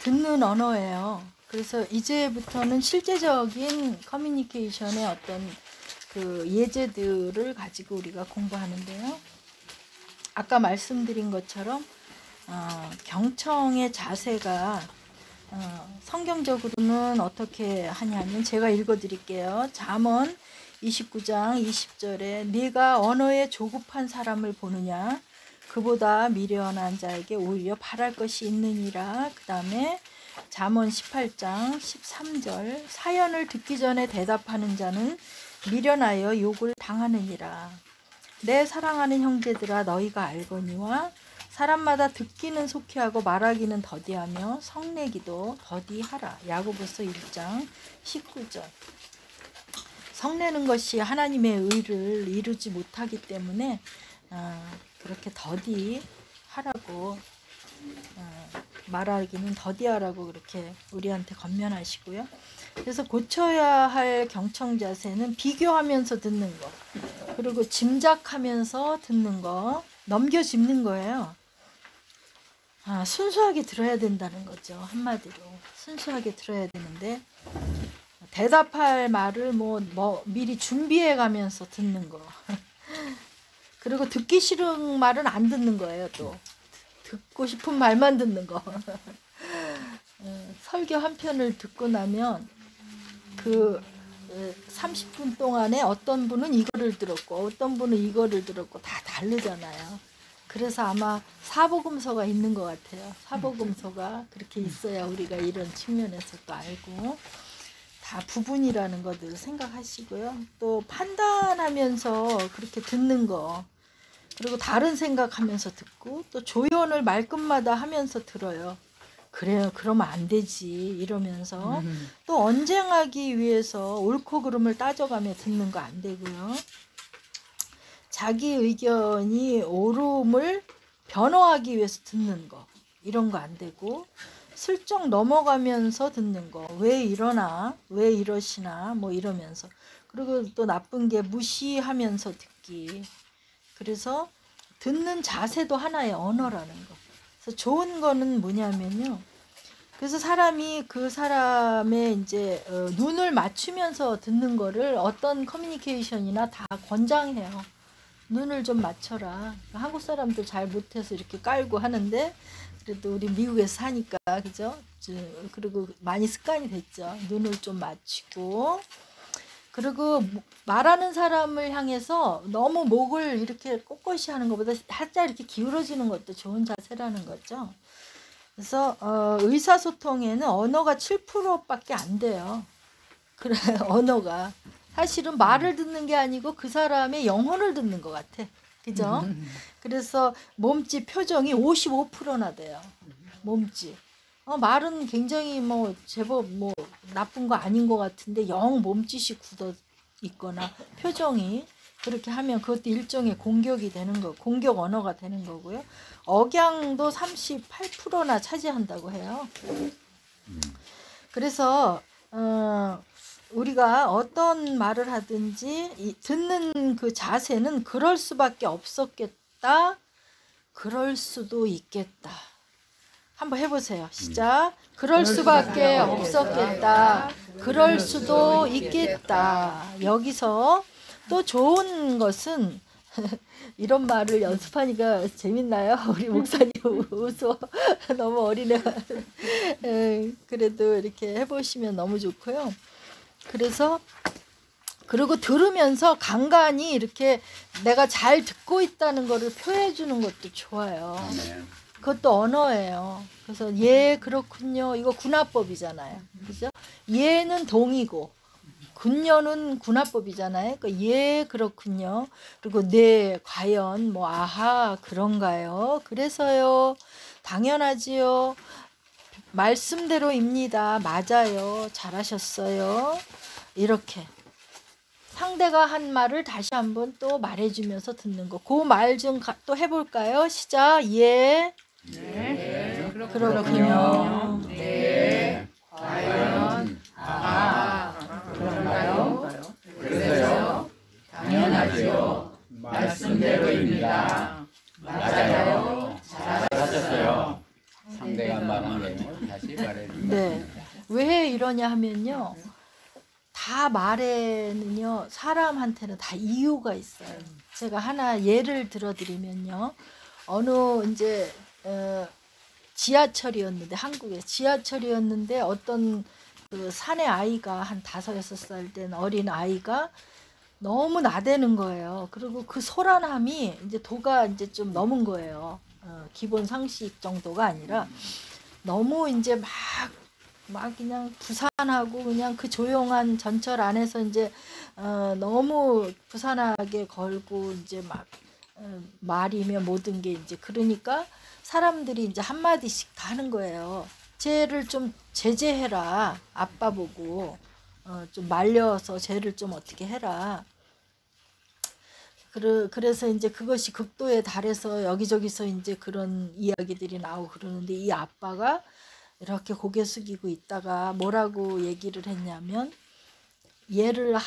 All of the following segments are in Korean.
듣는 언어예요. 그래서 이제부터는 실제적인 커뮤니케이션의 어떤 그 예제들을 가지고 우리가 공부하는데요. 아까 말씀드린 것처럼 경청의 자세가 성경적으로는 어떻게 하냐면 제가 읽어드릴게요. 잠언 29장 20절에 네가 언어에 조급한 사람을 보느냐 그보다 미련한 자에게 오히려 바랄 것이 있느니라. 그 다음에 잠언 18장 13절 사연을 듣기 전에 대답하는 자는 미련하여 욕을 당하느니라. 내 사랑하는 형제들아 너희가 알거니와 사람마다 듣기는 속히하고 말하기는 더디하며 성내기도 더디하라. 야고보서 1장 19절. 성내는 것이 하나님의 의를 이루지 못하기 때문에 그렇게 더디하라고 말하기는 더디하라고 그렇게 우리한테 권면하시고요. 그래서 고쳐야 할 경청 자세는 비교하면서 듣는 거, 그리고 짐작하면서 듣는 거, 넘겨짚는 거예요. 순수하게 들어야 된다는 거죠. 한마디로 순수하게 들어야 되는데 대답할 말을 미리 준비해 가면서 듣는 거. 그리고 듣기 싫은 말은 안 듣는 거예요. 또 듣고 싶은 말만 듣는 거. 설교 한 편을 듣고 나면 그 30분 동안에 어떤 분은 이거를 들었고 어떤 분은 이거를 들었고 다 다르잖아요. 그래서 아마 사복음서가 있는 것 같아요. 사복음서가 그렇게 있어야 우리가 이런 측면에서도 알고 다 부분이라는 것들 생각하시고요. 또 판단하면서 그렇게 듣는 거, 그리고 다른 생각하면서 듣고 또 조연을 말끝마다 하면서 들어요. 그래요, 그러면 안 되지 이러면서 또 언쟁하기 위해서 옳고 그름을 따져가며 듣는 거 안 되고요. 자기 의견이 옳음을 변호하기 위해서 듣는 거, 이런 거 안 되고 슬쩍 넘어가면서 듣는 거, 왜 이러나 왜 이러시나 이러면서, 그리고 또 나쁜 게 무시하면서 듣기. 그래서 듣는 자세도 하나의 언어라는 거. 그래서 좋은 거는 뭐냐면요, 그래서 사람이 그 사람의 이제 눈을 맞추면서 듣는 거를 어떤 커뮤니케이션이나 다 권장해요. 눈을 좀 맞춰라. 한국 사람들 잘 못해서 이렇게 깔고 하는데 그래도 우리 미국에서 사니까 그죠? 그리고 많이 습관이 됐죠. 눈을 좀 맞추고, 그리고 말하는 사람을 향해서 너무 목을 이렇게 꼿꼿이 하는 것보다 살짝 이렇게 기울어지는 것도 좋은 자세라는 거죠. 그래서 의사소통에는 언어가 7%밖에 안 돼요. 그래, 언어가 사실은 말을 듣는 게 아니고 그 사람의 영혼을 듣는 것 같아. 그죠? 그래서 몸짓 표정이 55%나 돼요. 몸짓. 말은 굉장히 제법 나쁜 거 아닌 것 같은데 영 몸짓이 굳어 있거나 표정이 그렇게 하면 그것도 일종의 공격이 되는 거, 공격 언어가 되는 거고요. 억양도 38%나 차지한다고 해요. 그래서 우리가 어떤 말을 하든지 듣는 그 자세는 그럴 수밖에 없었겠다, 그럴 수도 있겠다. 한번 해보세요. 시작. 그럴 수밖에 없었겠다, 그럴 수도 있겠다. 여기서 또 좋은 것은 이런 말을 연습하니까 재밌나요? 우리 목사님 웃어. 너무 어린애가. 그래도 이렇게 해보시면 너무 좋고요. 그래서 그리고 들으면서 간간히 이렇게 내가 잘 듣고 있다는 거를 표해 주는 것도 좋아요. 그것도 언어예요. 그래서 예 그렇군요, 이거 군화법이잖아요. 그죠? 예는 동이고 군녀는 군화법이잖아요. 그러니까 예 그렇군요. 그리고 네 과연 아하 그런가요? 그래서요, 당연하지요, 말씀대로입니다, 맞아요, 잘하셨어요. 이렇게 상대가 한 말을 다시 한번 또 말해주면서 듣는 거. 그 말 좀 또 해볼까요? 시작. 예. 네. 그렇군요. 네. 과연. 아하. 그런가요? 그래서요. 당연하죠. 말씀대로입니다. 맞아요. 잘하셨어요. 상대가 말한 내용을 다시 말해주세요. 네. 왜 이러냐 하면요. 다 말에는요. 사람한테는 다 이유가 있어요. 제가 하나 예를 들어드리면요. 어느 이제 지하철이었는데 한국에 지하철이었는데 어떤 그 사내 아이가 한 5-6살 된 어린 아이가 너무 나대는 거예요. 그리고 그 소란함이 이제 도가 이제 좀 넘은 거예요. 기본 상식 정도가 아니라 너무 이제 막 그냥 부산하고 그냥 그 조용한 전철 안에서 이제 너무 부산하게 걸고 이제 막 말이며 모든 게 이제 그러니까 사람들이 이제 한마디씩 다 하는 거예요. 쟤를 좀 제재해라. 아빠 보고 좀 말려서 쟤를 좀 어떻게 해라. 그래서 이제 그것이 극도에 달해서 여기저기서 이제 그런 이야기들이 나오고 그러는데 이 아빠가 이렇게 고개 숙이고 있다가 뭐라고 얘기를 했냐면 얘를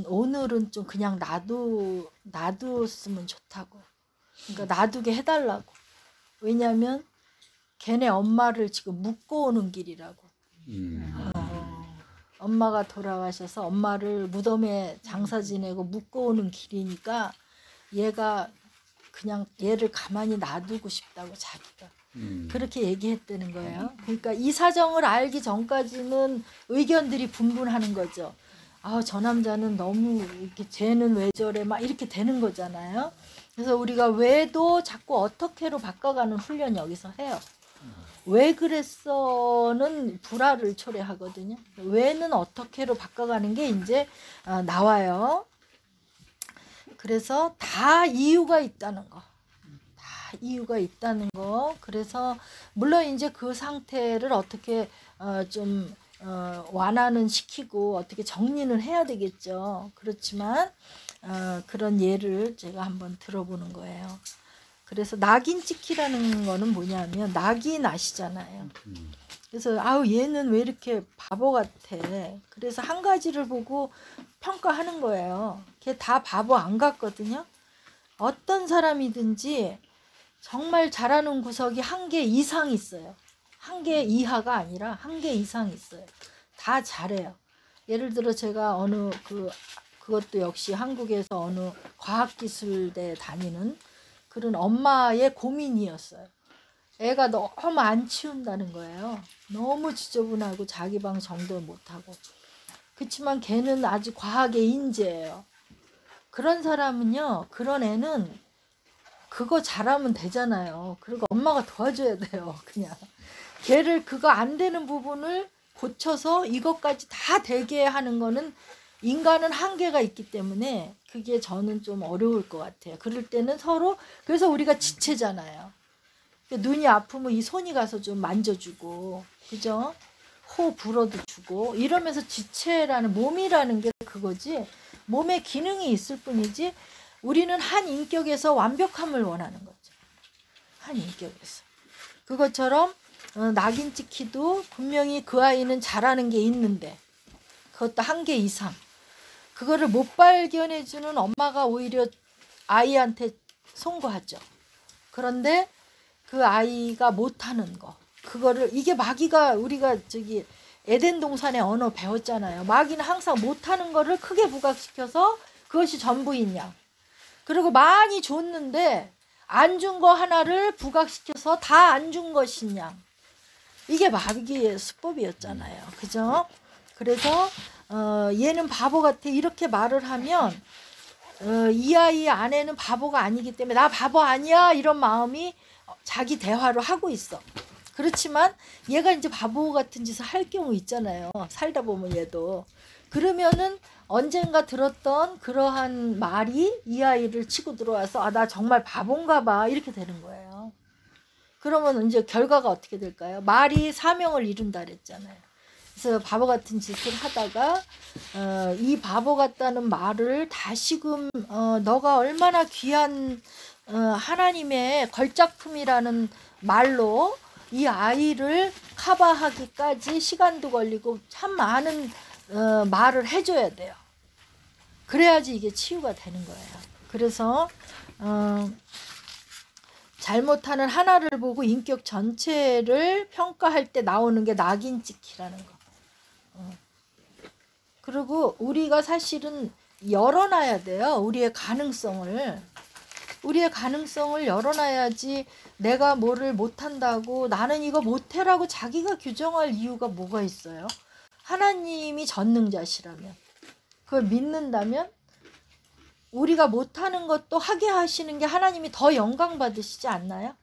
오늘은 좀 그냥 놔뒀으면 좋다고. 그러니까 놔두게 해달라고. 왜냐면 걔네 엄마를 지금 묻고 오는 길이라고. 엄마가 돌아가셔서 엄마를 무덤에 장사 지내고 묻고 오는 길이니까 얘가 그냥 얘를 가만히 놔두고 싶다고 자기가. 그렇게 얘기했다는 거예요. 그러니까 이 사정을 알기 전까지는 의견들이 분분하는 거죠. 저 남자는 너무 이렇게 쟤는 왜 저래 막 이렇게 되는 거잖아요. 그래서 우리가 왜도 자꾸 어떻게로 바꿔가는 훈련 여기서 해요. 왜 그랬어는 불화를 초래하거든요. 왜는 어떻게로 바꿔가는 게 이제 나와요. 그래서 다 이유가 있다는 거. 다 이유가 있다는 거. 그래서 물론 이제 그 상태를 어떻게 좀 완화는 시키고 어떻게 정리는 해야 되겠죠. 그렇지만 그런 예를 제가 한번 들어보는 거예요. 그래서 낙인 찍기라는 거는 뭐냐면 낙인 아시잖아요. 그래서 얘는 왜 이렇게 바보 같아. 그래서 한 가지를 보고 평가하는 거예요. 걔 다 바보 안 같거든요. 어떤 사람이든지 정말 잘하는 구석이 1개 이상 있어요. 1개 이하가 아니라 1개 이상 있어요. 다 잘해요. 예를 들어 제가 그것도 역시 한국에서 어느 과학기술대 다니는 그런 엄마의 고민이었어요. 애가 너무 안 치운다는 거예요. 너무 지저분하고 자기 방 정도 못하고. 그렇지만 걔는 아주 과학의 인재예요. 그런 사람은요. 그런 애는 그거 잘하면 되잖아요. 그리고 엄마가 도와줘야 돼요. 그냥. 걔를 그거 안 되는 부분을 고쳐서 이것까지 다 되게 하는 거는 인간은 한계가 있기 때문에 그게 저는 좀 어려울 것 같아요. 그럴 때는 서로 그래서 우리가 지체잖아요. 눈이 아프면 이 손이 가서 좀 만져주고 그죠? 호 불어도 주고 이러면서 지체라는 몸이라는 게 그거지 몸에 기능이 있을 뿐이지 우리는 한 인격에서 완벽함을 원하는 거죠. 한 인격에서. 그것처럼 낙인 찍기도 분명히 그 아이는 잘하는 게 있는데 그것도 1개 이상 그거를 못 발견해주는 엄마가 오히려 아이한테 송구하죠. 그런데 그 아이가 못하는 거 그거를 이게 마귀가 우리가 에덴 동산의 언어 배웠잖아요. 마귀는 항상 못하는 거를 크게 부각시켜서 그것이 전부인 양. 그리고 많이 줬는데 안 준 거 하나를 부각시켜서 다 안 준 것인 양. 이게 마귀의 수법이었잖아요. 그죠? 그래서 얘는 바보 같아 이렇게 말을 하면 이 아이 안에는 바보가 아니기 때문에 나 바보 아니야 이런 마음이 자기 대화를 하고 있어. 그렇지만 얘가 이제 바보 같은 짓을 할 경우 있잖아요. 살다 보면 얘도. 그러면은 언젠가 들었던 그러한 말이 이 아이를 치고 들어와서 나 정말 바본가 봐 이렇게 되는 거예요. 그러면 이제 결과가 어떻게 될까요? 말이 사명을 이룬다 그랬잖아요. 그래서 바보 같은 짓을 하다가 이 바보 같다는 말을 다시금 너가 얼마나 귀한 하나님의 걸작품이라는 말로 이 아이를 커버하기까지 시간도 걸리고 참 많은 말을 해줘야 돼요. 그래야지 이게 치유가 되는 거예요. 그래서 잘못하는 하나를 보고 인격 전체를 평가할 때 나오는 게 낙인 찍기라는 거. 그리고 우리가 사실은 열어놔야 돼요. 우리의 가능성을 열어놔야지. 내가 뭐를 못한다고, 나는 이거 못해라고 자기가 규정할 이유가 뭐가 있어요? 하나님이 전능자시라면, 그걸 믿는다면 우리가 못하는 것도 하게 하시는 게 하나님이 더 영광 받으시지 않나요?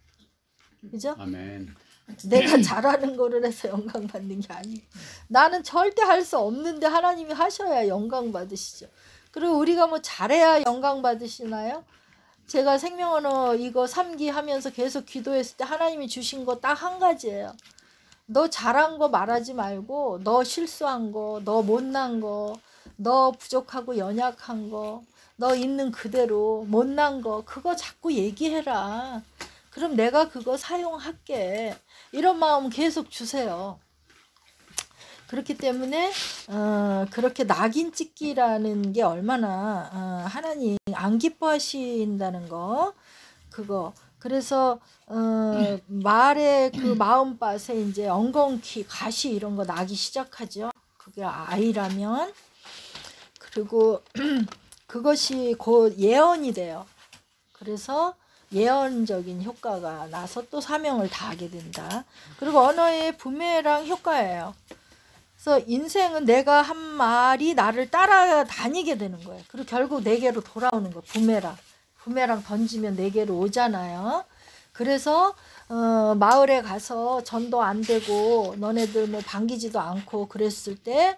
그죠? 아멘. 내가 잘하는 거를 해서 영광 받는 게 아니에요. 나는 절대 할 수 없는데 하나님이 하셔야 영광 받으시죠. 그리고 우리가 뭐 잘해야 영광 받으시나요? 제가 생명언어 이거 3기 하면서 계속 기도했을 때 하나님이 주신 거 딱 한 가지예요. 너 잘한 거 말하지 말고, 너 실수한 거, 너 못난 거, 너 부족하고 연약한 거, 너 있는 그대로 못난 거, 그거 자꾸 얘기해라. 그럼 내가 그거 사용할게. 이런 마음 계속 주세요. 그렇기 때문에 그렇게 낙인 찍기라는 게 얼마나 하나님 안 기뻐하신다는 거, 그거. 그래서 말의 그 마음밭에 이제 엉겅퀴, 가시 이런 거 나기 시작하죠. 그게 아이라면. 그리고 그것이 곧 예언이 돼요. 그래서 예언적인 효과가 나서 또 사명을 다하게 된다. 그리고 언어의 부메랑 효과예요. 그래서 인생은 내가 한 말이 나를 따라다니게 되는 거예요. 그리고 결국 내게로 돌아오는 거예요. 부메랑 던지면 내게로 오잖아요. 그래서 마을에 가서 전도 안 되고 너네들 뭐 반기지도 않고 그랬을 때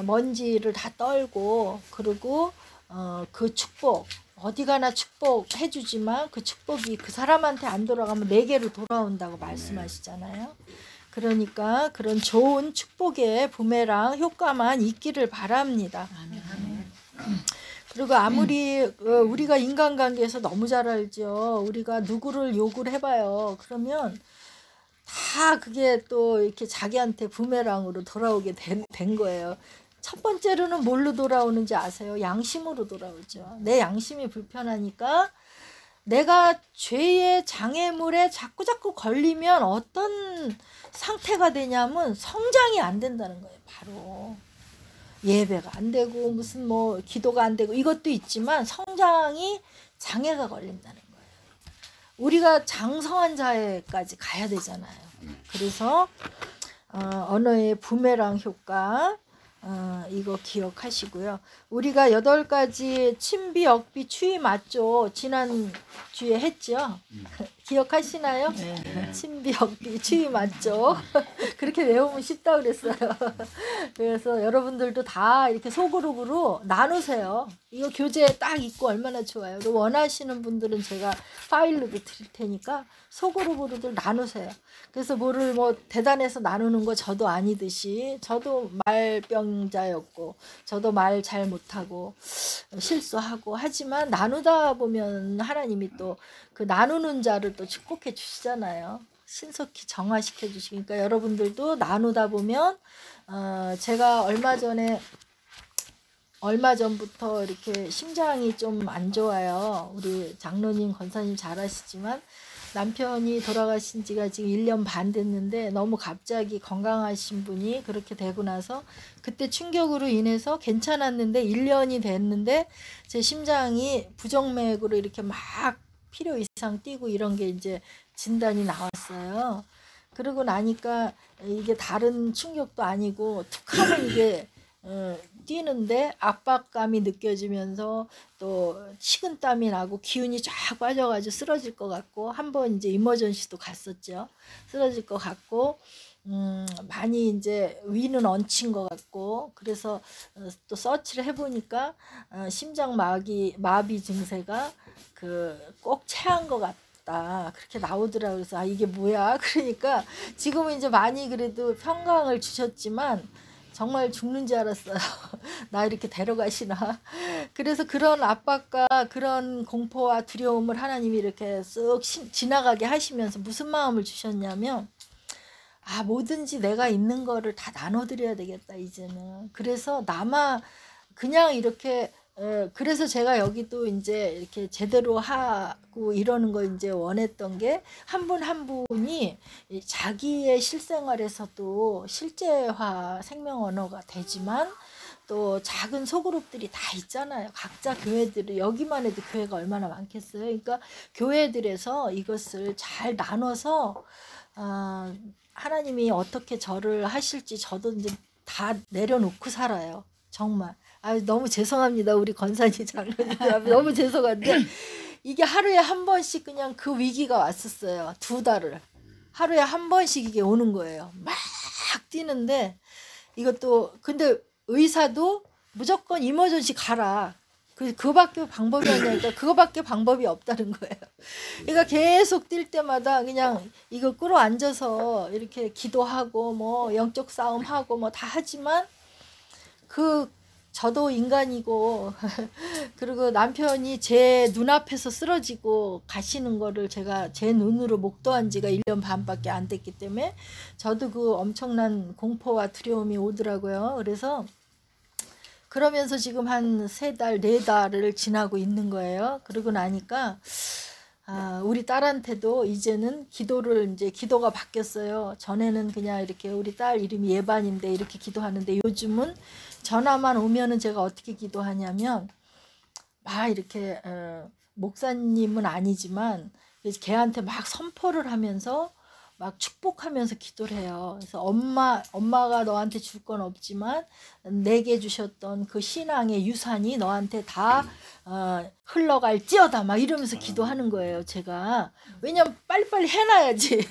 먼지를 다 떨고, 그리고 그 축복, 어디 가나 축복해 주지만 그 축복이 그 사람한테 안 돌아가면 내게로 돌아온다고 말씀하시잖아요. 그러니까 그런 좋은 축복의 부메랑 효과만 있기를 바랍니다. 그리고 아무리 우리가 인간관계에서 너무 잘 알죠. 우리가 누구를 욕을 해봐요. 그러면 다 그게 또 이렇게 자기한테 부메랑으로 돌아오게 된 거예요. 첫 번째로는 뭘로 돌아오는지 아세요? 양심으로 돌아오죠. 내 양심이 불편하니까 내가 죄의 장애물에 자꾸 걸리면 어떤 상태가 되냐면 성장이 안 된다는 거예요. 바로 예배가 안 되고 무슨 뭐 기도가 안 되고 이것도 있지만 성장이 장애가 걸린다는 거예요. 우리가 장성한 자에까지 가야 되잖아요. 그래서 언어의 부메랑 효과, 이거 기억하시고요. 우리가 8가지 친비, 억비, 추위 맞죠? 지난 주에 했죠? 기억하시나요? 네. 친비, 억비, 추위 맞죠? 그렇게 외우면 쉽다 그랬어요. 그래서 여러분들도 다 이렇게 소그룹으로 나누세요. 이거 교재에 딱 있고 얼마나 좋아요. 원하시는 분들은 제가 파일로도 드릴 테니까 소그룹으로들 나누세요. 그래서 뭐를 뭐 대단해서 나누는 거 저도 아니듯이, 저도 말병자였고 저도 말 잘 못하고 실수하고 하지만 나누다 보면 하나님이 또 그 나누는 자를 또 축복해 주시잖아요. 신속히 정화시켜 주시니까 여러분들도 나누다 보면 제가 얼마 전부터 이렇게 심장이 좀 안 좋아요. 우리 장로님, 권사님 잘 아시지만 남편이 돌아가신 지가 지금 1년 반 됐는데 너무 갑자기 건강하신 분이 그렇게 되고 나서 그때 충격으로 인해서 괜찮았는데 1년이 됐는데 제 심장이 부정맥으로 이렇게 막 필요 이상 뛰고 이런 게 이제 진단이 나왔어요. 그러고 나니까 이게 다른 충격도 아니고 툭 하면 이게 뛰는데 압박감이 느껴지면서 또 식은땀이 나고 기운이 쫙 빠져가지고 쓰러질 것 같고, 한번 이제 이머전시도 갔었죠. 쓰러질 것 같고 많이 이제 위는 얹힌 것 같고, 그래서 또 서치를 해보니까 심장 마비 증세가 꼭 체한 것 같다 그렇게 나오더라고요. 그래서 이게 뭐야? 그러니까 지금은 이제 많이 그래도 평강을 주셨지만 정말 죽는 줄 알았어요. 나 이렇게 데려가시나. 그래서 그런 압박과 그런 공포와 두려움을 하나님이 이렇게 쓱 지나가게 하시면서 무슨 마음을 주셨냐면, 뭐든지 내가 있는 거를 다 나눠드려야 되겠다 이제는. 그래서 그냥 이렇게 그래서 제가 여기 또 이제 이렇게 제대로 하고 이러는 걸 이제 원했던 게 한 분 한 분이 자기의 실생활에서도 실제화 생명 언어가 되지만 또 작은 소그룹들이 다 있잖아요. 각자 교회들이 여기만 해도 교회가 얼마나 많겠어요. 그러니까 교회들에서 이것을 잘 나눠서 하나님이 어떻게 저를 하실지 저도 이제 다 내려놓고 살아요. 정말. 너무 죄송합니다. 우리 권사님 장로님 너무 죄송한데 이게 하루에 한 번씩 그냥 그 위기가 왔었어요. 2달을. 하루에 한 번씩 이게 오는 거예요. 막 뛰는데 이것도 근데 의사도 무조건 이머전시 가라. 그거밖에 방법이 아니니까 그거밖에 방법이 없다는 거예요. 그러니까 계속 뛸 때마다 그냥 이거 끌어안져서 이렇게 기도하고 뭐 영적 싸움하고 뭐 다 하지만 저도 인간이고 그리고 남편이 제 눈앞에서 쓰러지고 가시는 거를 제가 제 눈으로 목도한 지가 1년 반밖에 안 됐기 때문에 저도 그 엄청난 공포와 두려움이 오더라고요. 그래서 그러면서 지금 한 3달, 4달을 지나고 있는 거예요. 그러고 나니까 우리 딸한테도 이제는 이제 기도가 바뀌었어요. 전에는 그냥 이렇게 우리 딸 이름이 예반인데 이렇게 기도하는데 요즘은 전화만 오면은 제가 어떻게 기도하냐면 막 이렇게 목사님은 아니지만 걔한테 막 선포를 하면서 막 축복하면서 기도를 해요. 그래서 엄마가 너한테 줄 건 없지만 내게 주셨던 그 신앙의 유산이 너한테 다 흘러갈지어다 막 이러면서 기도하는 거예요. 제가 왜냐면 빨리빨리 해놔야지.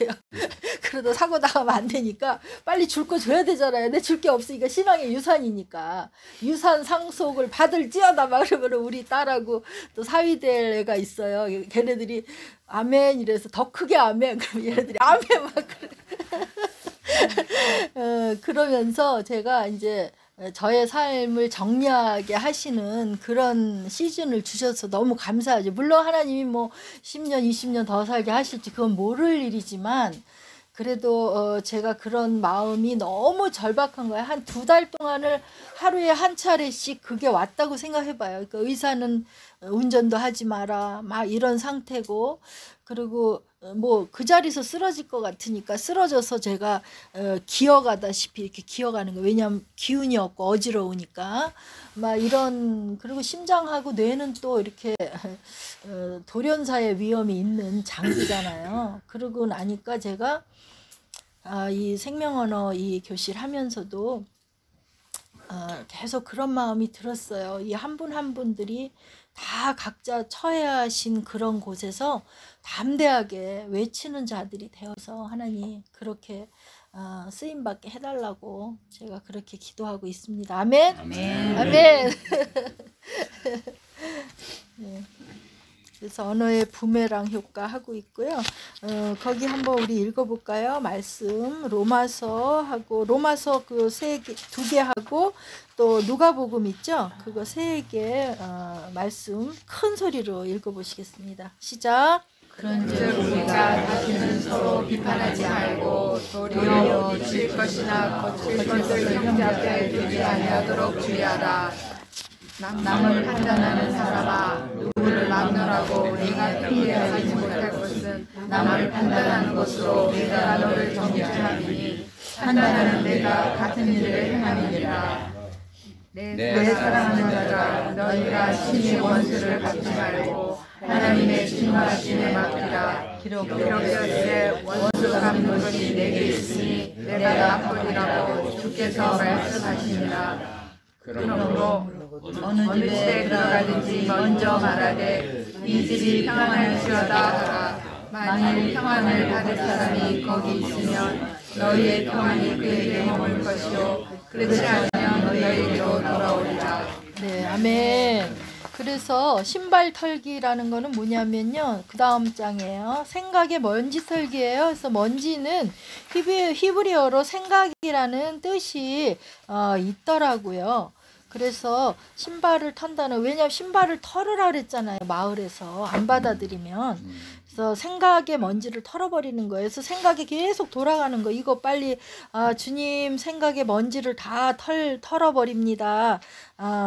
그러다 사고 나가면 안 되니까 빨리 줄 거 줘야 되잖아요. 내 줄 게 없으니까 신앙의 유산이니까 유산 상속을 받을지어다 막 그러면 우리 딸하고 또 사위될 애가 있어요. 걔네들이 아멘 이래서 더 크게 아멘 그럼 얘네들이 아멘 막 그래. 그러면서 제가 이제 저의 삶을 정리하게 하시는 그런 시즌을 주셔서 너무 감사하죠. 물론 하나님이 뭐 10년 20년 더 살게 하실지 그건 모를 일이지만 그래도 제가 그런 마음이 너무 절박한 거예요. 한 2달 동안을 하루에 한 차례씩 그게 왔다고 생각해봐요. 그러니까 의사는 운전도 하지 마라 막 이런 상태고 그리고 뭐 그 자리에서 쓰러질 것 같으니까 쓰러져서 제가 기어가다시피 이렇게 기어가는 거예요. 왜냐하면 기운이 없고 어지러우니까 막 이런 그리고 심장하고 뇌는 또 이렇게 돌연사의 위험이 있는 장기잖아요. 그러고 나니까 제가 이 생명언어 이 교실 하면서도 계속 그런 마음이 들었어요. 이 한 분 한 분들이 다 각자 처해하신 그런 곳에서 담대하게 외치는 자들이 되어서 하나님 그렇게 쓰임받게 해달라고 제가 그렇게 기도하고 있습니다. 아멘. 아멘. 아멘. 네. 그래서 언어의 부메랑 효과 하고 있고요. 거기 한번 우리 읽어볼까요? 말씀 로마서하고 로마서 그 2개 하고 또 누가복음 있죠? 그거 3개 말씀 큰 소리로 읽어보시겠습니다. 시작. 그런즉 우리가 다시는 서로 비판하지 말고 도리어 고칠 것이나 거칠 것을 형제 앞에 두지 아니하도록 주의하라. 남을 판단하는 사람아, 누구를 막론하고 네가 피해하지 못할 것은 남을 판단하는 것으로 내가 너를 정죄함이니 판단하는 내가 같은 일을 행함이니라. 내 사랑하는 자들아, 너희가 신의 원수를 갚지 말고 하나님의 진노하심에 맡기라. 기록되었으되 원수 갚는 것이 내게 있으니 내가 갚으리라고 주께서 말씀하시니라. 그러므로 어느 집에 들어가든지 먼저 말하되 이 집이 평안할지어다 하라. 만일 평안을 받을 사람이 거기 있으면 너희의 평안이 그에게 머물 것이요 그렇지 않으면 너희에게로 돌아오리라. 네, 아멘. 그래서 신발 털기라는 거는 뭐냐면요. 그 다음 장이에요. 생각의 먼지 털기예요. 그래서 먼지는 히브리어로 생각이라는 뜻이 있더라고요. 그래서 신발을 턴다는 왜냐하면 신발을 털으라 그랬잖아요. 마을에서 안 받아들이면. 그래서 생각의 먼지를 털어버리는 거예요. 그래서 생각이 계속 돌아가는 거. 이거 빨리 주님 생각의 먼지를 다 털어버립니다.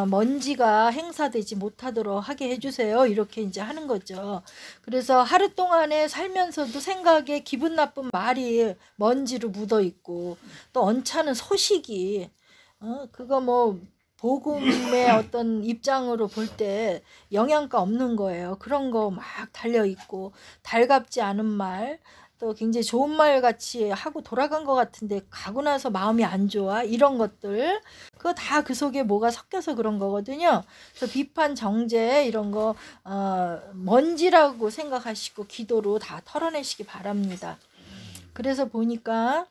먼지가 행사되지 못하도록 하게 해주세요. 이렇게 이제 하는 거죠. 그래서 하루 동안에 살면서도 생각에 기분 나쁜 말이 먼지로 묻어 있고 또 언짢은 소식이 그거 뭐 복음의 어떤 입장으로 볼 때 영양가 없는 거예요. 그런 거 막 달려 있고 달갑지 않은 말, 또 굉장히 좋은 말 같이 하고 돌아간 것 같은데 가고 나서 마음이 안 좋아, 이런 것들 그거 다 그 속에 뭐가 섞여서 그런 거거든요. 그래서 비판, 정죄 이런 거 먼지라고 생각하시고 기도로 다 털어내시기 바랍니다. 그래서 보니까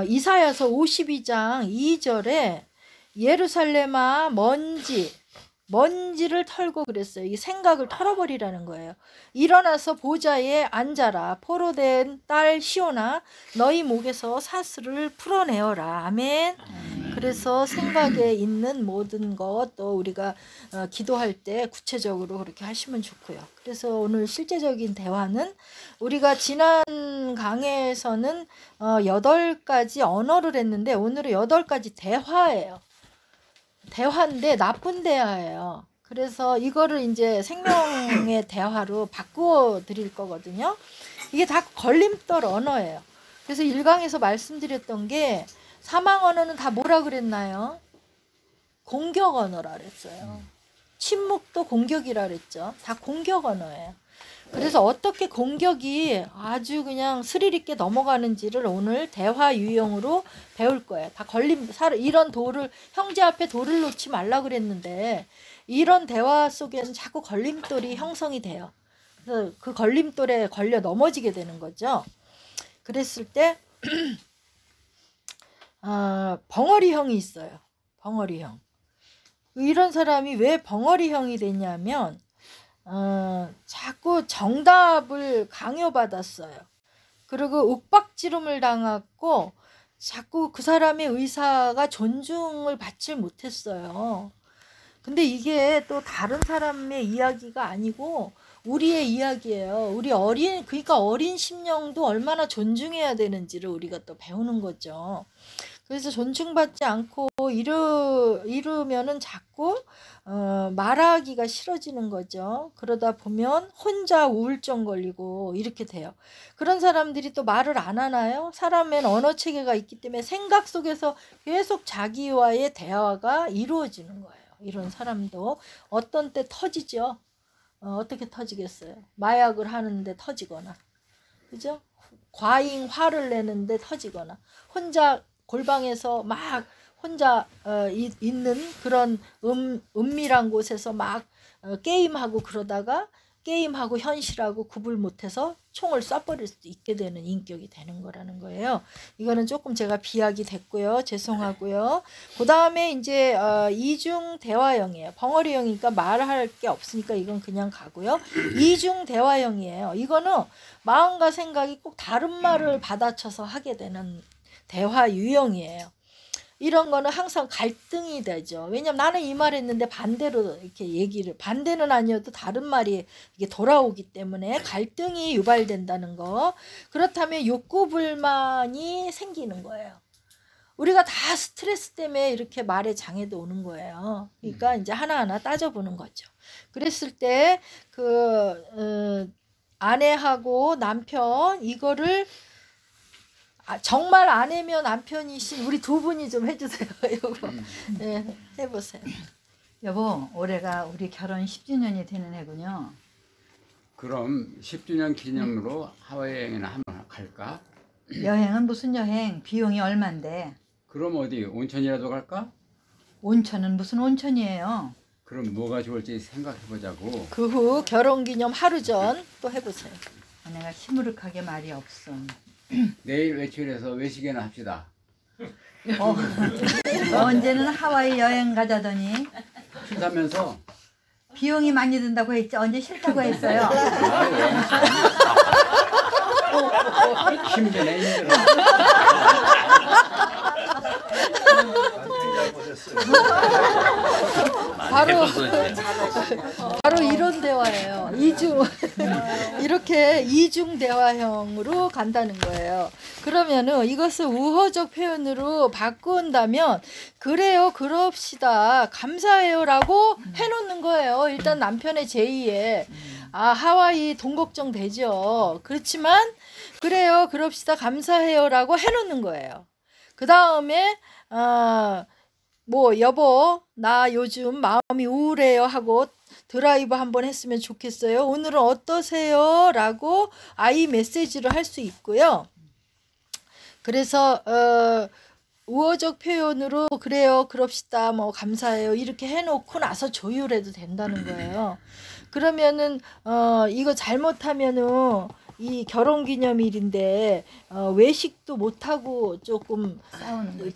이사야서 52장 2절에 예루살렘아 먼지를 털고 그랬어요. 이 생각을 털어버리라는 거예요. 일어나서 보좌에 앉아라. 포로된 딸 시온아, 너희 목에서 사슬을 풀어내어라. 아멘. 그래서 생각에 있는 모든 것, 또 우리가 기도할 때 구체적으로 그렇게 하시면 좋고요. 그래서 오늘 실제적인 대화는 우리가 지난 강해에서는 8가지 언어를 했는데 오늘은 8가지 대화예요. 대화인데 나쁜 대화예요. 그래서 이거를 이제 생명의 대화로 바꾸어 드릴 거거든요. 이게 다 걸림돌 언어예요. 그래서 1강에서 말씀드렸던 게 사망 언어는 다 뭐라 그랬나요? 공격 언어라 그랬어요. 침묵도 공격이라 그랬죠. 다 공격 언어예요. 그래서 어떻게 공격이 아주 그냥 스릴 있게 넘어가는지를 오늘 대화 유형으로 배울 거예요. 다 이런 돌을, 형제 앞에 돌을 놓지 말라 그랬는데 이런 대화 속에는 자꾸 걸림돌이 형성이 돼요. 그래서 그 걸림돌에 걸려 넘어지게 되는 거죠. 그랬을 때 벙어리형이 있어요. 벙어리형. 이런 사람이 왜 벙어리형이 되냐면 자꾸 정답을 강요받았어요. 그리고 윽박지름을 당했고 자꾸 그 사람의 의사가 존중을 받지 못했어요. 근데 이게 또 다른 사람의 이야기가 아니고 우리의 이야기예요. 그러니까 어린 심령도 얼마나 존중해야 되는지를 우리가 또 배우는 거죠. 그래서 존중받지 않고 이러면은 자꾸 말하기가 싫어지는 거죠. 그러다 보면 혼자 우울증 걸리고 이렇게 돼요. 그런 사람들이 또 말을 안 하나요? 사람엔 언어 체계가 있기 때문에 생각 속에서 계속 자기와의 대화가 이루어지는 거예요. 이런 사람도 어떤 때 터지죠. 어떻게 터지겠어요? 마약을 하는데 터지거나, 그죠? 과잉 화를 내는데 터지거나, 혼자 골방에서 막 혼자 있는 그런 은밀한 곳에서 막 게임하고 그러다가 게임하고 현실하고 구분 못해서 총을 쏴버릴 수도 있게 되는 인격이 되는 거라는 거예요. 이거는 조금 제가 비약이 됐고요. 죄송하고요. 그 다음에 이제 이중 대화형이에요. 벙어리형이니까 말할 게 없으니까 이건 그냥 가고요. 이중 대화형이에요. 이거는 마음과 생각이 꼭 다른 말을 받아쳐서 하게 되는 대화 유형이에요. 이런 거는 항상 갈등이 되죠. 왜냐면 나는 이 말 했는데 반대로 이렇게 반대는 아니어도 다른 말이 이게 돌아오기 때문에 갈등이 유발된다는 거. 그렇다면 욕구 불만이 생기는 거예요. 우리가 다 스트레스 때문에 이렇게 말에 장애도 오는 거예요. 그러니까 이제 하나하나 따져보는 거죠. 그랬을 때 아내하고 남편 이거를 정말 아내면 남편이신 우리 두 분이 좀 해주세요. 이거 네, 해보세요. 여보, 올해가 우리 결혼 10주년이 되는 해군요. 그럼 10주년 기념으로 하와이 여행이나 한번 갈까? 여행은 무슨 여행? 비용이 얼만데? 그럼 어디 온천이라도 갈까? 온천은 무슨 온천이에요? 그럼 뭐가 좋을지 생각해보자고. 그 후 결혼기념 하루 전 또 해보세요. 내가 시무룩하게 말이 없어. 내일 외출해서 외식이나 합시다. 언제는 하와이 여행 가자더니 싫다면서? 비용이 많이 든다고 했지 언제 싫다고 했어요. 힘드네, 힘들어. 바로 이런 대화예요. 이중 이렇게 이중 대화형으로 간다는 거예요. 그러면은 이것을 우호적 표현으로 바꾼다면 그래요, 그럽시다, 감사해요라고 해놓는 거예요. 일단 남편의 제의에 하와이 돈 걱정 되죠. 그렇지만 그래요, 그럽시다, 감사해요라고 해놓는 거예요. 그 다음에 뭐 여보 나 요즘 마음이 우울해요 하고 드라이브 한번 했으면 좋겠어요. 오늘은 어떠세요? 라고 아이 메시지를 할 수 있고요. 그래서 우호적 표현으로 그래요, 그럽시다, 뭐 감사해요 이렇게 해놓고 나서 조율해도 된다는 거예요. 그러면은 이거 잘못하면은 이 결혼기념일인데 외식도 못하고 조금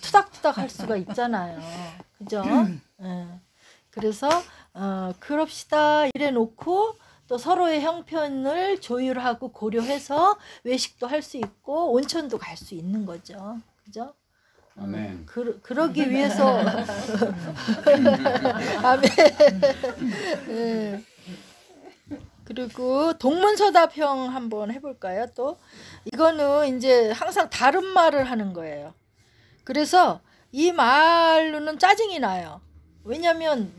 투닥투닥 할 수가 있잖아요. 그죠? 그래서 그럽시다 이래 놓고 또 서로의 형편을 조율하고 고려해서 외식도 할 수 있고 온천도 갈 수 있는 거죠. 그죠? 아멘. 그러기 위해서 아멘. 그리고 동문서답형 한번 해볼까요? 또 이거는 이제 항상 다른 말을 하는 거예요. 그래서 이 말로는 짜증이 나요. 왜냐면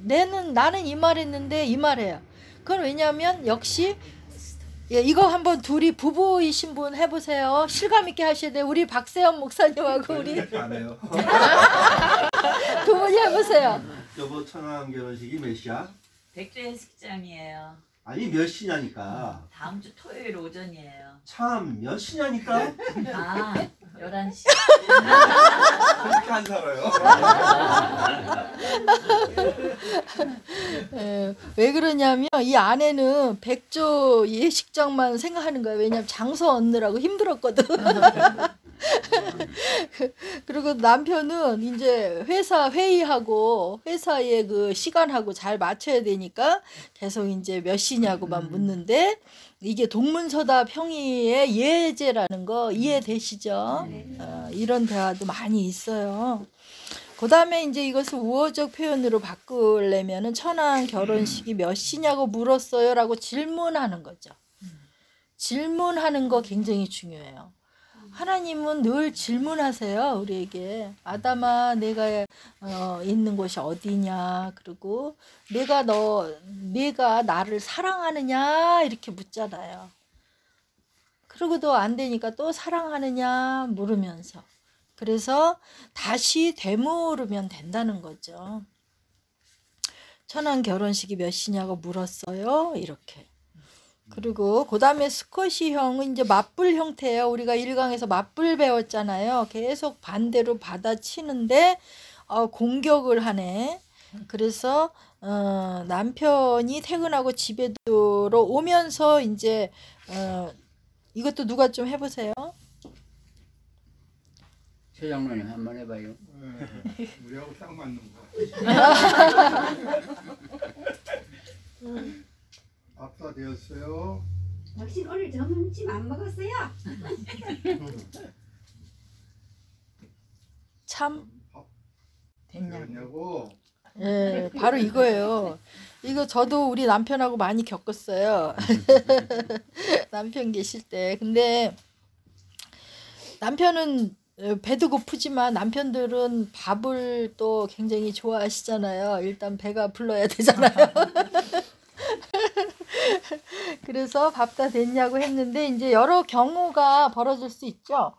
나는 이 말 했는데 이 말해요. 그건 왜냐면 역시 이거 한번 둘이 부부이신 분 해보세요. 실감 있게 하셔야 돼요. 우리 박세현 목사님하고 우리 안 해요. 두 분이 해보세요. 여보 천안 결혼식이 몇 시야? 백조 해수욕장이에요. 아니 몇 시냐니까. 다음 주 토요일 오전이에요. 참 몇 시냐니까. 11시. 그렇게 안 살아요. 왜 그러냐면 이 아내는 백조 예식장만 생각하는 거예요. 왜냐면 장소 얻느라고 힘들었거든. 그리고 남편은 이제 회사 회의하고 회사의 그 시간하고 잘 맞춰야 되니까 계속 이제 몇 시냐고만 묻는데 이게 동문서답 형의의 예제라는 거 이해되시죠? 이런 대화도 많이 있어요. 그 다음에 이제 이것을 우호적 표현으로 바꾸려면은 천안 결혼식이 몇 시냐고 물었어요 라고 질문하는 거죠. 질문하는 거 굉장히 중요해요. 하나님은 늘 질문하세요. 우리에게. 아담아 내가 있는 곳이 어디냐. 그리고 내가 나를 사랑하느냐 이렇게 묻잖아요. 그러고도 안 되니까 또 사랑하느냐 물으면서. 그래서 다시 되물으면 된다는 거죠. 천안 결혼식이 몇 시냐고 물었어요. 이렇게. 그리고 그 다음에 스쿼시형은 이제 맞불 형태예요. 우리가 1강에서 맞불 배웠잖아요. 계속 반대로 받아치는데 공격을 하네. 그래서 남편이 퇴근하고 집에 들어오면서 이제 이것도 누가 좀 해보세요. 최 장로님 한번 해봐요. 우리하고 딱 맞는 거. 밥 다 되었어요. 당신 오늘 점심 안 먹었어요? 참. 되었냐고. 예, 바로 이거예요. 이거 저도 우리 남편하고 많이 겪었어요. 남편 계실 때. 근데 남편은 배도 고프지만 남편들은 밥을 또 굉장히 좋아하시잖아요. 일단 배가 불러야 되잖아요. 그래서 밥 다 됐냐고 했는데 이제 여러 경우가 벌어질 수 있죠.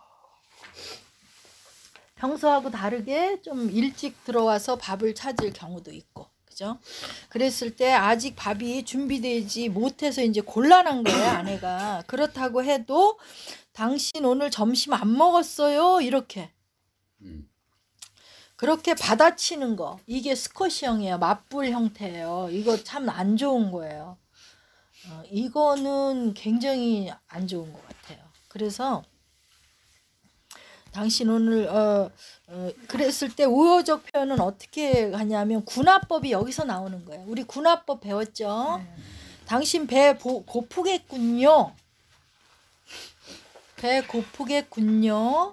평소하고 다르게 좀 일찍 들어와서 밥을 찾을 경우도 있고, 그죠? 그랬을 때 아직 밥이 준비되지 못해서 이제 곤란한 거예요, 아내가. 그렇다고 해도 당신 오늘 점심 안 먹었어요? 이렇게. 그렇게 받아치는 거. 이게 스쿼시형이에요. 맞불 형태예요. 이거 참 안 좋은 거예요. 이거는 굉장히 안 좋은 것 같아요. 그래서 당신 오늘 그랬을 때 우호적 표현은 어떻게 하냐면 군화법이 여기서 나오는 거예요. 우리 군화법 배웠죠? 당신 배 고프겠군요. 배 고프겠군요.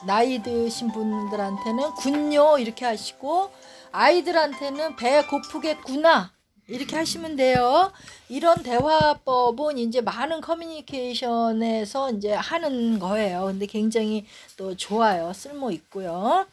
나이 드신 분들한테는 군요 이렇게 하시고 아이들한테는 배 고프겠구나 이렇게 하시면 돼요. 이런 대화법은 이제 많은 커뮤니케이션에서 이제 하는 거예요. 근데 굉장히 또 좋아요. 쓸모 있고요.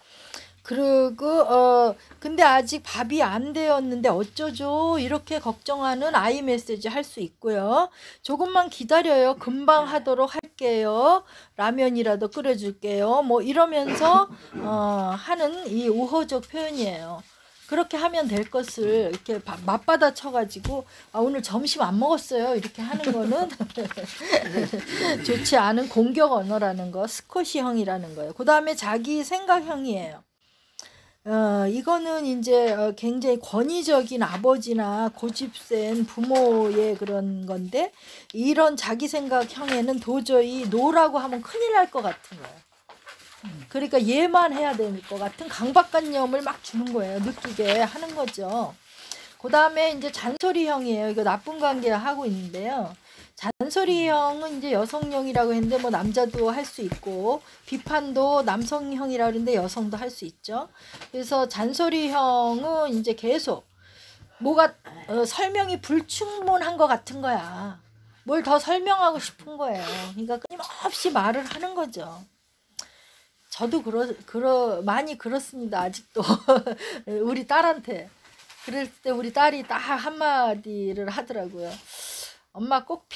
그리고 근데 아직 밥이 안 되었는데 어쩌죠? 이렇게 걱정하는 아이 메시지 할 수 있고요. 조금만 기다려요. 금방 하도록 할게요. 라면이라도 끓여줄게요. 뭐 이러면서 하는 이 우호적 표현이에요. 그렇게 하면 될 것을 이렇게 맞받아 쳐가지고 오늘 점심 안 먹었어요. 이렇게 하는 거는 좋지 않은 공격 언어라는 거, 스쿼시형이라는 거예요. 그 다음에 자기 생각형이에요. 이거는 이제 굉장히 권위적인 아버지나 고집센 부모의 그런 건데 이런 자기 생각형에는 도저히 노라고 하면 큰일 날 것 같은 거예요. 그러니까 얘만 해야 될 것 같은 강박관념을 막 주는 거예요. 느끼게 하는 거죠. 그 다음에 이제 잔소리형이에요. 이거 나쁜 관계 하고 있는데요. 잔소리형은 이제 여성형이라고 했는데 뭐 남자도 할 수 있고 비판도 남성형이라고 했는데 여성도 할 수 있죠. 그래서 잔소리형은 이제 계속 뭐가 설명이 불충분한 것 같은 거야. 뭘 더 설명하고 싶은 거예요. 그러니까 끊임없이 말을 하는 거죠. 저도 많이 그렇습니다. 아직도 우리 딸한테 그럴 때 우리 딸이 딱 한마디를 하더라고요. 엄마 꼭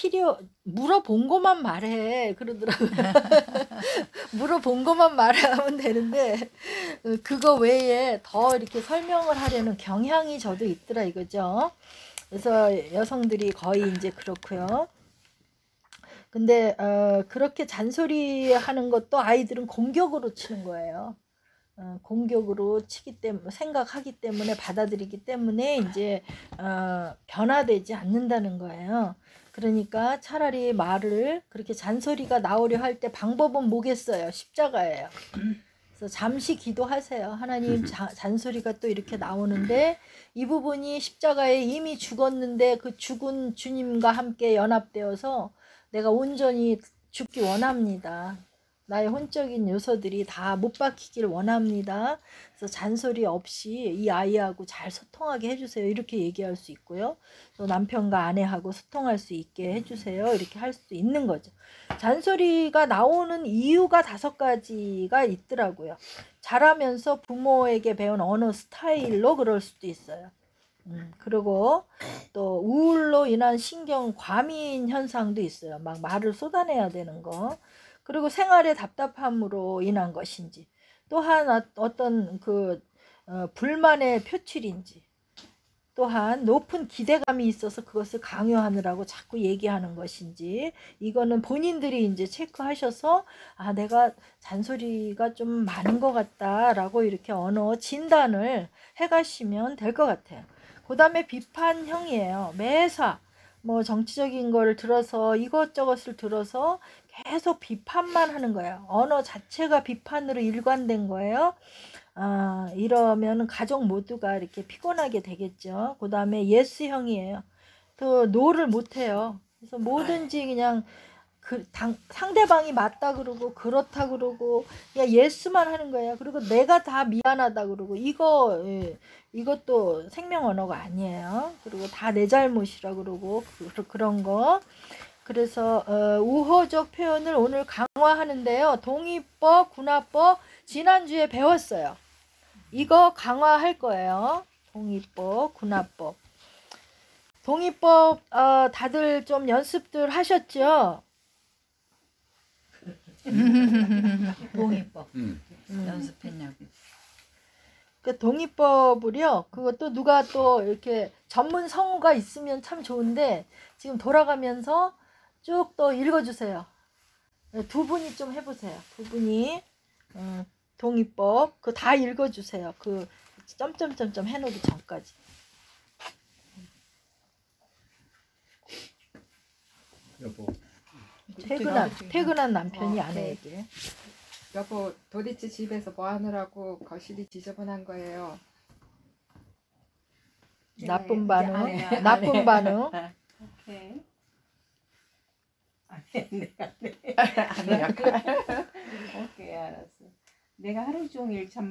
물어본 것만 말해 그러더라고요. 물어본 것만 말하면 되는데 그거 외에 더 이렇게 설명을 하려는 경향이 저도 있더라 이거죠. 그래서 여성들이 거의 이제 그렇고요. 근데 그렇게 잔소리 하는 것도 아이들은 공격으로 치는 거예요. 공격으로 치기 때문에 생각하기 때문에 받아들이기 때문에 이제 변화되지 않는다는 거예요. 그러니까 차라리 말을 그렇게 잔소리가 나오려 할 때 방법은 뭐겠어요? 십자가예요. 그래서 잠시 기도하세요. 하나님 잔소리가 또 이렇게 나오는데 이 부분이 십자가에 이미 죽었는데 그 죽은 주님과 함께 연합되어서 내가 온전히 죽기 원합니다. 나의 혼적인 요소들이 다 못 박히길 원합니다. 그래서 잔소리 없이 이 아이하고 잘 소통하게 해주세요. 이렇게 얘기할 수 있고요. 또 남편과 아내하고 소통할 수 있게 해주세요. 이렇게 할 수 있는 거죠. 잔소리가 나오는 이유가 5가지가 있더라고요. 자라면서 부모에게 배운 언어 스타일로 그럴 수도 있어요. 그리고 또 우울로 인한 신경 과민 현상도 있어요. 막 말을 쏟아내야 되는 거. 그리고 생활의 답답함으로 인한 것인지 또한 어떤 불만의 표출인지 또한 높은 기대감이 있어서 그것을 강요하느라고 자꾸 얘기하는 것인지 이거는 본인들이 이제 체크하셔서 내가 잔소리가 좀 많은 것 같다라고 이렇게 언어 진단을 해가시면 될 것 같아요. 그 다음에 비판형이에요. 매사 뭐 정치적인 거를 들어서 이것저것을 들어서 계속 비판만 하는 거예요. 언어 자체가 비판으로 일관된 거예요. 이러면 가족 모두가 이렇게 피곤하게 되겠죠. 그 다음에 예스형이에요. 또 노를 못해요. 그래서 뭐든지 그냥 상대방이 맞다 그러고 그렇다 그러고 그냥 예스만 하는 거예요. 그리고 내가 다 미안하다 그러고 이것도 생명 언어가 아니에요. 그리고 다 내 잘못이라 그러고 그런 거. 그래서 우호적 표현을 오늘 강화하는데요. 동의법, 군화법 지난주에 배웠어요. 이거 강화할 거예요. 동의법, 군화법. 동의법 다들 좀 연습들 하셨죠? 동의법 연습했냐고. 그 동의법을요. 그것도 누가 또 이렇게 전문 성우가 있으면 참 좋은데 지금 돌아가면서 쭉 또 읽어주세요. 두 분이 좀 해보세요. 두 분이 동의법 그 다 읽어주세요. 그 점점점점 해놓기 전까지. 여보. 퇴근한 남편이 아내에게. 여보, 도대체 집에서 뭐 하느라고 거실이 지저분한 거예요? 나쁜 반응. 나쁜 반응. 오케이. 오케이, 알았어. 내가 하루 종일 잔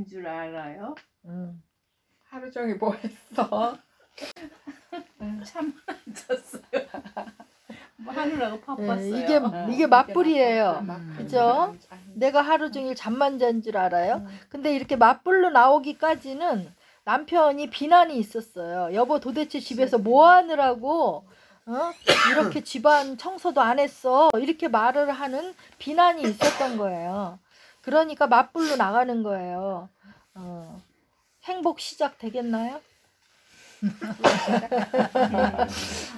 줄 알아요? 하루 종일 뭐 했어? 참 앉았어요. 뭐 하느라고 바빴어요. 이게 맞불이에요. 막 그죠? 내가 하루 종일 잠만 잔 줄 알아요. 근데 이렇게 맞불로 나오기까지는 남편이 비난이 있었어요. 여보 도대체 집에서 뭐 하느라고 이렇게 집안 청소도 안 했어. 이렇게 말을 하는 비난이 있었던 거예요. 그러니까 맞불로 나가는 거예요. 행복 시작되겠나요?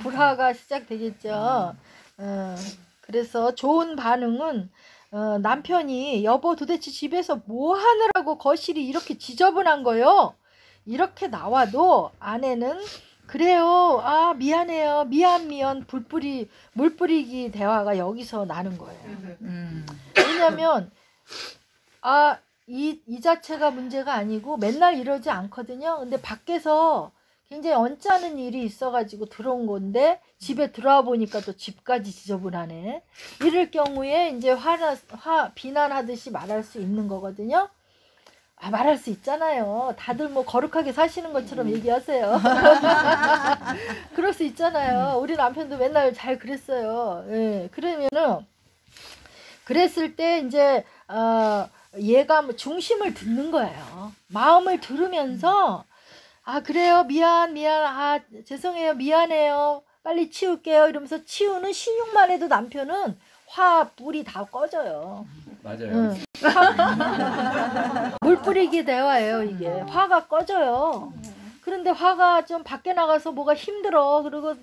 불화가 시작되겠죠. 그래서 좋은 반응은 남편이 여보 도대체 집에서 뭐 하느라고 거실이 이렇게 지저분한 거요? 이렇게 나와도 아내는 그래요. 아 미안해요. 미안 물 뿌리기 대화가 여기서 나는 거예요. 왜냐면 이 자체가 문제가 아니고 맨날 이러지 않거든요. 근데 밖에서 굉장히 언짢은 일이 있어가지고 들어온 건데 집에 들어와 보니까 또 집까지 지저분하네. 이럴 경우에 이제 비난하듯이 말할 수 있는 거거든요. 말할 수 있잖아요. 다들 뭐 거룩하게 사시는 것처럼 얘기하세요. 그럴 수 있잖아요. 우리 남편도 맨날 잘 그랬어요. 예, 그러면은 그랬을 때 이제 얘가 중심을 듣는 거예요. 마음을 들으면서 그래요. 미안. 죄송해요. 미안해요. 빨리 치울게요. 이러면서 치우는 신용만 해도 남편은 불이 다 꺼져요. 맞아요. 물 뿌리기 대화예요, 이게. 화가 꺼져요. 그런데 화가 좀 밖에 나가서 뭐가 힘들어. 그리고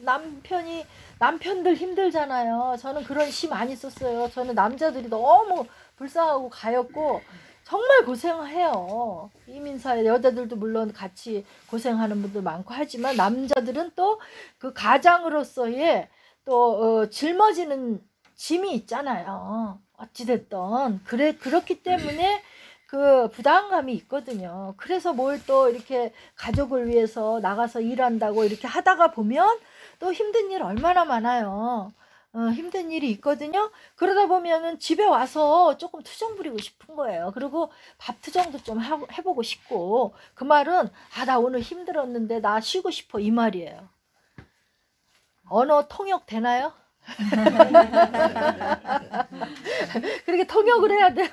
남편들 힘들잖아요. 저는 그런 시 많이 썼어요. 저는 남자들이 너무 불쌍하고 가엾고 정말 고생해요. 이민사회 여자들도 물론 같이 고생하는 분들 많고 하지만 남자들은 또 그 가장으로서의 또 짊어지는 짐이 있잖아요. 어찌됐든 그렇기 때문에 그 부담감이 있거든요. 그래서 뭘 또 이렇게 가족을 위해서 나가서 일한다고 이렇게 하다가 보면 또 힘든 일 얼마나 많아요. 힘든 일이 있거든요. 그러다 보면은 집에 와서 조금 투정 부리고 싶은 거예요. 그리고 밥 투정도 좀 해보고 싶고, 그 말은 나 오늘 힘들었는데 나 쉬고 싶어 이 말이에요. 언어 통역 되나요? 그렇게 통역을 해야 돼요.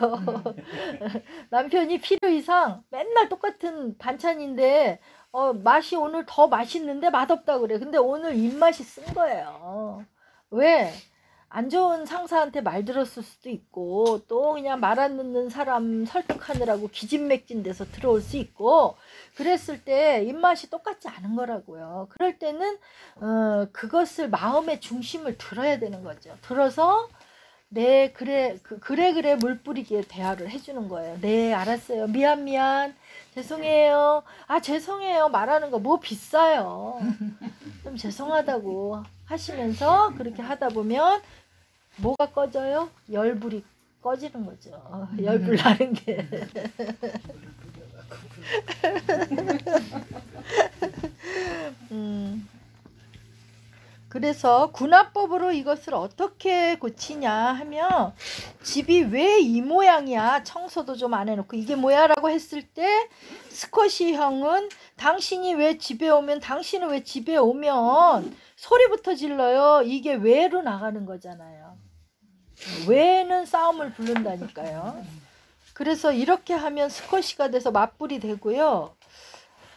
남편이 필요 이상 맨날 똑같은 반찬인데 맛이 오늘 더 맛있는데 맛없다고 그래. 근데 오늘 입맛이 쓴 거예요. 왜? 안 좋은 상사한테 말 들었을 수도 있고, 또 그냥 말 안 듣는 사람 설득하느라고 기진맥진 돼서 들어올 수 있고, 그랬을 때 입맛이 똑같지 않은 거라고요. 그럴 때는 그것을 마음의 중심을 들어야 되는 거죠. 들어서 네 그래 물 뿌리기에 대화를 해주는 거예요. 네 알았어요. 미안 죄송해요. 죄송해요 말하는 거 뭐 비싸요. 좀 죄송하다고 하시면서 그렇게 하다 보면 뭐가 꺼져요? 열불이 꺼지는 거죠. 열불 나는 게. 그래서 군화법으로 이것을 어떻게 고치냐 하면, 집이 왜 이 모양이야, 청소도 좀 안 해놓고 이게 뭐야 라고 했을 때 스쿼시 형은 당신은 왜 집에 오면 소리부터 질러요. 이게 왜로 나가는 거잖아요. 왜는 싸움을 부른다니까요. 그래서 이렇게 하면 스쿼시가 돼서 맞불이 되고요.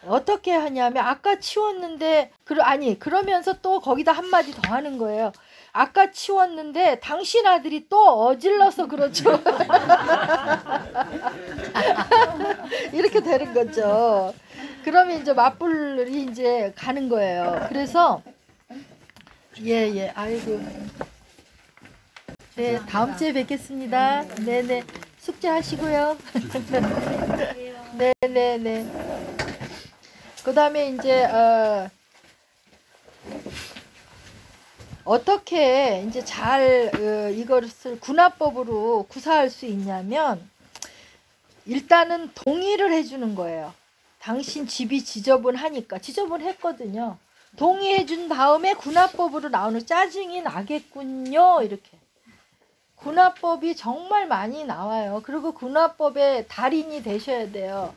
어떻게 하냐면 아까 치웠는데 그러면서 또 거기다 한마디 더 하는 거예요. 아까 치웠는데 당신 아들이 또 어질러서 그렇죠. 이렇게 되는 거죠. 그러면 이제 맞불이 이제 가는 거예요. 그래서 아이고. 네, 다음 주에 뵙겠습니다. 네네. 숙제하시고요. 네네네. 그 다음에 이제 어떻게 이제 잘 이것을 군화법으로 구사할 수 있냐면, 일단은 동의를 해주는 거예요. 당신 집이 지저분했거든요. 동의해 준 다음에 군화법으로 나오는, 짜증이 나겠군요. 이렇게. 군화법이 정말 많이 나와요. 그리고 군화법의 달인이 되셔야 돼요.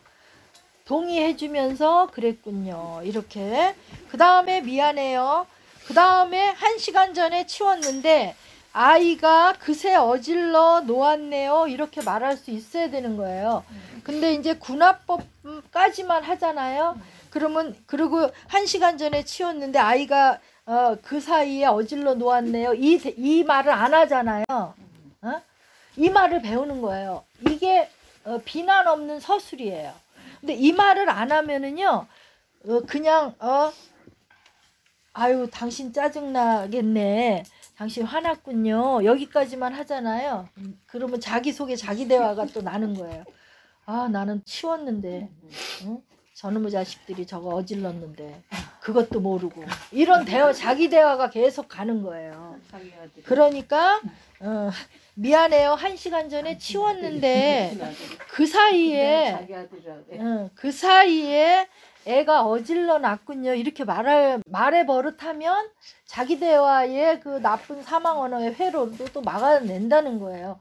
동의해주면서 그랬군요. 이렇게. 그 다음에 미안해요. 그 다음에 1시간 전에 치웠는데 아이가 그새 어질러 놓았네요. 이렇게 말할 수 있어야 되는 거예요. 근데 이제 군화법까지만 하잖아요. 그러면 그리고 1시간 전에 치웠는데 아이가 그 사이에 어질러 놓았네요. 이 말을 안 하잖아요. 이 말을 배우는 거예요. 이게 비난 없는 서술이에요. 근데 이 말을 안 하면은요, 그냥 아유 당신 짜증나겠네. 당신 화났군요. 여기까지만 하잖아요. 그러면 자기 속에 자기 대화가 또 나는 거예요. 아 나는 치웠는데 응? 저놈의 자식들이 저거 어질렀는데 그것도 모르고 이런 대화 자기 대화가 계속 가는 거예요. 그러니까 미안해요. 1시간 전에 치웠는데 그 사이에 애가 어질러 놨군요. 이렇게 말해 버릇하면 자기 대화의 그 나쁜 사망 언어의 회로도 또 막아낸다는 거예요.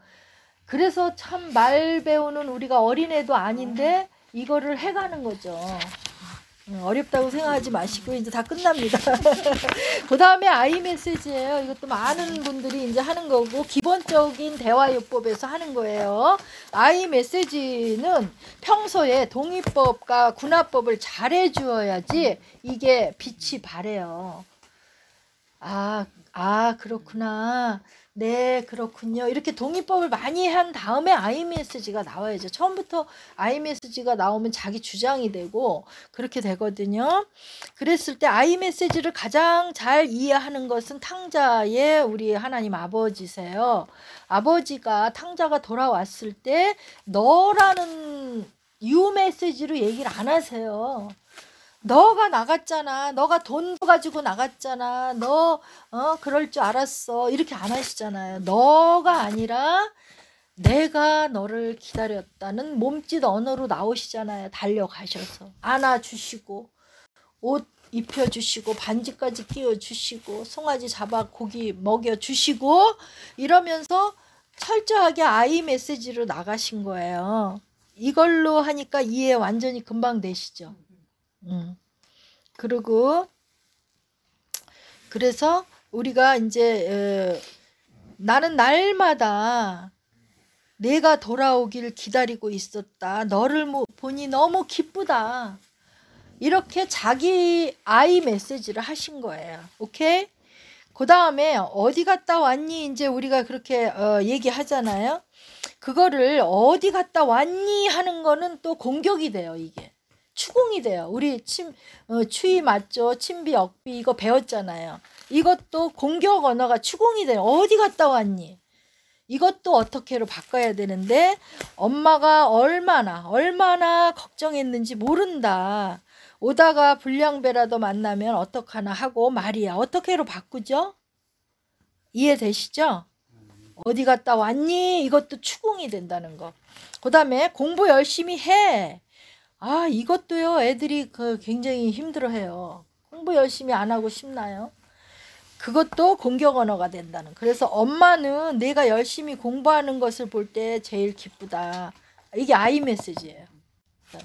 그래서 참 말 배우는 우리가 어린애도 아닌데 이거를 해가는 거죠. 어렵다고 생각하지 마시고 이제 다 끝납니다. 그 다음에 아이 메시지예요. 이것도 많은 분들이 이제 하는 거고 기본적인 대화요법에서 하는 거예요. 아이 메시지는 평소에 동의법과 군화법을 잘 해주어야지 이게 빛이 바래요. 그렇구나. 네, 그렇군요. 이렇게 동의법을 많이 한 다음에 아이 메시지가 나와야죠. 처음부터 아이 메시지가 나오면 자기 주장이 되고 그렇게 되거든요. 그랬을 때 아이 메시지를 가장 잘 이해하는 것은 탕자의 우리 하나님 아버지세요. 아버지가 탕자가 돌아왔을 때 너라는 유 메시지로 얘기를 안 하세요. 너가 나갔잖아. 너가 돈 가지고 나갔잖아. 너 그럴 줄 알았어. 이렇게 안 하시잖아요. 너가 아니라 내가 너를 기다렸다는 몸짓 언어로 나오시잖아요. 달려가셔서 안아주시고 옷 입혀주시고 반지까지 끼워주시고 송아지 잡아 고기 먹여주시고 이러면서 철저하게 아이 메시지로 나가신 거예요. 이걸로 하니까 이해 완전히 금방 되시죠. 그리고 그래서 우리가 이제 나는 날마다 내가 돌아오길 기다리고 있었다. 너를 보니 너무 기쁘다. 이렇게 자기 아이 메시지를 하신 거예요. 오케이? 그 다음에 어디 갔다 왔니? 이제 우리가 그렇게 얘기하잖아요. 그거를 어디 갔다 왔니? 하는 거는 또 공격이 돼요. 이게. 추궁이 돼요. 우리 추위 맞죠? 침비, 억비 이거 배웠잖아요. 이것도 공격 언어가 추궁이 돼요. 어디 갔다 왔니? 이것도 어떻게로 바꿔야 되는데 엄마가 얼마나 걱정했는지 모른다. 오다가 불량배라도 만나면 어떡하나 하고 말이야. 어떻게로 바꾸죠? 이해되시죠? 어디 갔다 왔니? 이것도 추궁이 된다는 거. 그 다음에 공부 열심히 해. 이것도요. 애들이 굉장히 힘들어해요. 공부 열심히 안 하고 싶나요? 그것도 공격 언어가 된다는. 그래서 엄마는 내가 열심히 공부하는 것을 볼 때 제일 기쁘다. 이게 아이 메시지예요.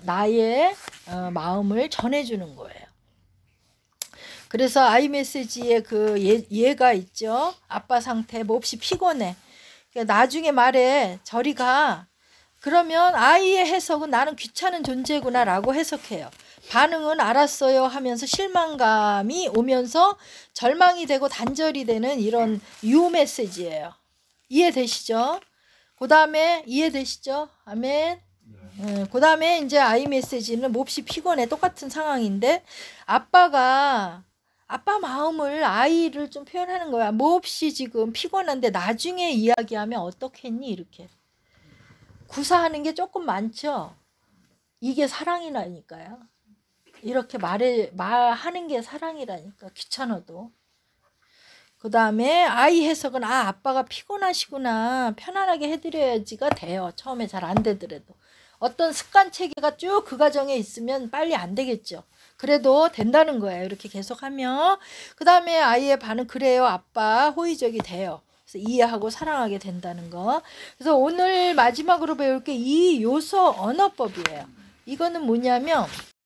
나의 마음을 전해주는 거예요. 그래서 아이 메시지에 그 예가 있죠. 아빠 상태 몹시 피곤해. 그러니까 나중에 말해 저리 가. 그러면 아이의 해석은 나는 귀찮은 존재구나 라고 해석해요. 반응은 알았어요 하면서 실망감이 오면서 절망이 되고 단절이 되는 이런 유 메시지예요. 이해되시죠? 그 다음에 이해되시죠? 아멘. 그 다음에 이제 아이 메시지는 몹시 피곤해. 똑같은 상황인데 아빠 마음을 아이를 좀 표현하는 거야. 몹시 지금 피곤한데 나중에 이야기하면 어떻겠니? 이렇게. 구사하는 게 조금 많죠. 이게 사랑이라니까요. 이렇게 말하는 게 사랑이라니까. 귀찮아도. 그 다음에 아이 해석은 아빠가 피곤하시구나. 편안하게 해드려야지가 돼요. 처음에 잘 안 되더라도. 어떤 습관 체계가 쭉 그 과정에 있으면 빨리 안 되겠죠. 그래도 된다는 거예요. 이렇게 계속하면. 그 다음에 아이의 반응 그래요. 아빠 호의적이 돼요. 그래서 이해하고 사랑하게 된다는 거. 그래서 오늘 마지막으로 배울 게 이 요소 언어법이에요. 이거는 뭐냐면